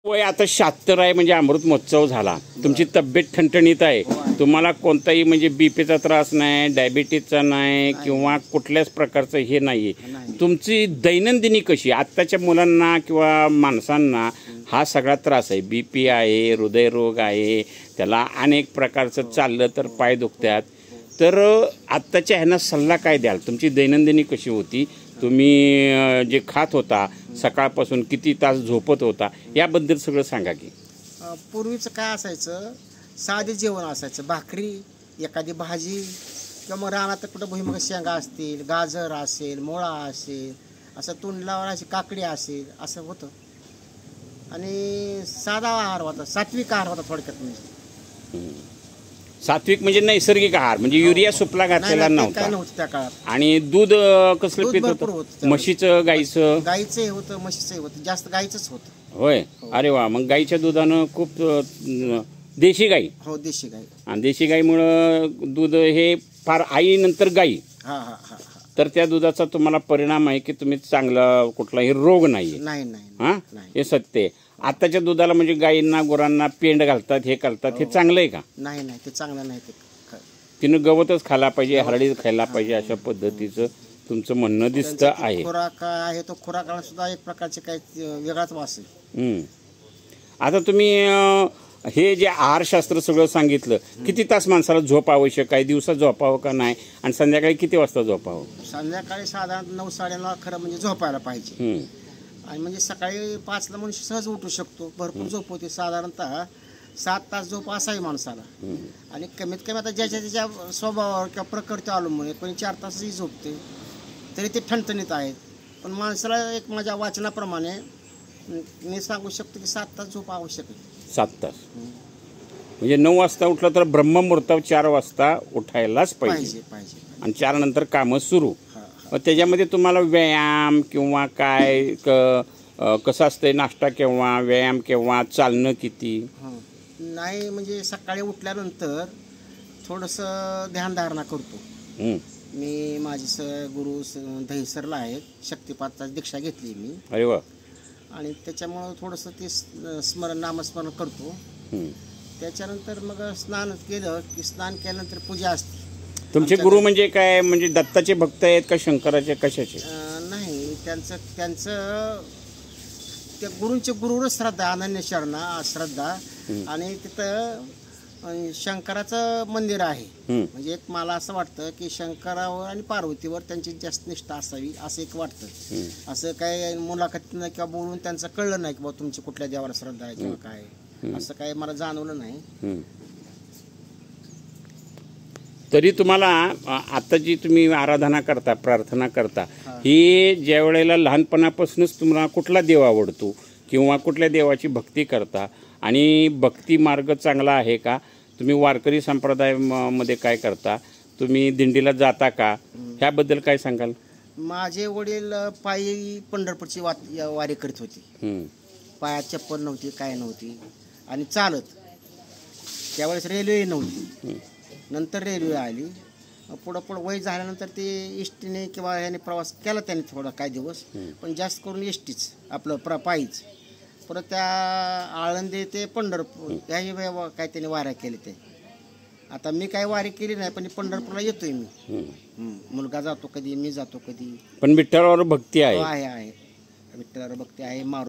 वय आता 76 आहे म्हणजे अमृत महोत्सव झाला. तुमची तब्येत ठणठणीत आहे. तुम्हाला कोणताही म्हणजे बीपीचा त्रास नाही, डायबिटीजचा नाही किंवा कुठल्याच प्रकारचं हे नाही. तुमची दैनंदिनी कशी? आत्ताच्या मुलांना किंवा माणसांना हा सगळा त्रास आहे. बीपी आहे, हृदयरोग आहे, त्याला अनेक प्रकारचं चाललं तर पाय दुखतात. तर आत्ताच्या ह्यांना सल्ला काय द्याल? तुमची दैनंदिनी कशी होती? तुम्ही जे खात होता, सकाळपासून किती तास झोपत होता, याबद्दल सगळं सांगा की. पूर्वीचं काय असायचं, साधे जेवण असायचं. भाकरी, एखादी भाजी किंवा मग रानात कुठं भुईमुग शेंगा असतील, गाजर असेल, मुळा असेल, असं तोंडलावर अशी काकडी असेल, असं होतं. आणि साधा आहार होता, सात्विक आहार होता थोडक्यात. म्हणजे सात्विक म्हणजे नैसर्गिक आहार, म्हणजे युरिया सुपला घातलेला काय नव्हता. नव्हतं त्या काळात. आणि दूध कसलं पित भरपूर होतं? होतं. म्हशीचं, गाईचं? गाईचंही होतं, म्हशीचंही होतं, जास्त गाईचंच होतं. होय. अरे वा. मग गाईच्या दुधानं खूप देशी गाई. हो, देशी गाई. आणि देशी गाईमुळं दूध हे फार, आईनंतर गाई. हा हा हा. तर त्या दुधाचा तुम्हाला परिणाम आहे की तुम्ही चांगला, कुठलाही रोग नाही. नाही नाही हां, हे सत्य आहे. आताच्या दुधाला म्हणजे गाईंना, गुरांना पेंड घालतात, हे करतात, हे चांगलं आहे का? नाही नाही, ते चांगलं नाही. ते तिनं गवतच खायला पाहिजे, हरळीच खायला पाहिजे, अशा पद्धतीचं तुमचं म्हणणं दिसतं आहे. खुराक आहे तो, खुराकाला सुद्धा एक प्रकारचे काही वेगळाच वास आहे. आता तुम्ही हे जे आहारशास्त्र सगळं सांगितलं, किती तास माणसाला झोप आवश्यक आहे? दिवसात झोपावं का नाही? आणि संध्याकाळी किती वाजता झोपावं? संध्याकाळी साधारण 9-9:30 खरं म्हणजे झोपायला पाहिजे. आणि म्हणजे सकाळी 5ला मनुष्य सहज उठू शकतो. भरपूर झोप होते. साधारणतः 7 तास झोप असावी माणसाला. आणि कमीत कमी आता ज्याच्या त्याच्या स्वभावावर किंवा प्रकृती अवलंबून, कोणी 4 तासही झोपते तरी ते ठणठणीत आहेत. पण माणसाला एक माझ्या वाचनाप्रमाणे मी सांगू शकतो की 7 तास झोप आवश्यक आहे. 7 तास म्हणजे 9 वाजता उठलं तर ब्रह्ममुहूर्तावर 4 वाजता उठायलाच पाहिजे. आणि 4 नंतर कामं सुरू. त्याच्यामध्ये तुम्हाला व्यायाम किंवा काय कसं असतंय? नाश्ता केव्हा, व्यायाम केव्हा, चालणं किती? नाही म्हणजे सकाळी उठल्यानंतर थोडंसं ध्यानधारणा करतो. मी माझे गुरु दहीसरला आहेत, शक्तिपाताची दीक्षा घेतली मी. अरे वा. आणि त्याच्यामुळं थोडंसं ते नामस्मरण करतो. त्याच्यानंतर मग स्नान केलं की, स्नान केल्यानंतर पूजा असते. तुमचे गुरु म्हणजे काय? म्हणजे दत्ताचे भक्त आहेत का शंकराचे, कशाचे? नाही, त्यांचं त्या गुरूंचे गुरुवर श्रद्धा, अनन्य शरणा श्रद्धा. आणि तिथं शंकराचं मंदिर आहे. म्हणजे एक मला असं वाटतं की शंकरावर आणि पार्वतीवर त्यांची जास्त निष्ठा असावी, असं एक वाटतं. असं काय मुलाखतीनं किंवा बोलून त्यांचं कळलं नाही की बाबा तुमची कुठल्या देवाला श्रद्धा आहे किंवा काय, असं काय मला जाणवलं नाही. तरी तुम्हाला आता जी तुम्ही आराधना करता, प्रार्थना करता, ही ज्या वेळेला लहानपणापासूनच तुम्हाला कुठला देव आवडतो किंवा कुठल्या देवाची भक्ती करता, आणि भक्ती मार्ग चांगला आहे का? तुम्ही वारकरी संप्रदायामध्ये काय करता? तुम्ही दिंडीला जाता का? ह्याबद्दल काय सांगाल? माझे वडील पायी पंढरपूरची वारी करीत होती. पायात चप्पल नव्हती, काय नव्हती, आणि चालत. त्यावेळेस रेल्वे नव्हती. नंतर रेल्वे आली. पुढं वय झाल्यानंतर ते एसटीने किंवा याने प्रवास केला त्याने थोडा काही दिवस, पण जास्त करून एसटीच, आपलं पायीच. परत त्या आळंदी ते पंढरपूर ह्याही काय त्याने वाऱ्या केले. ते आता मी काही वारी केली नाही, पण पंढरपूरला येतोय मी. मुलगा जातो कधी, मी जातो कधी. पण विठ्ठलावर भक्ती आहे. विठ्ठलावर भक्ती आहे.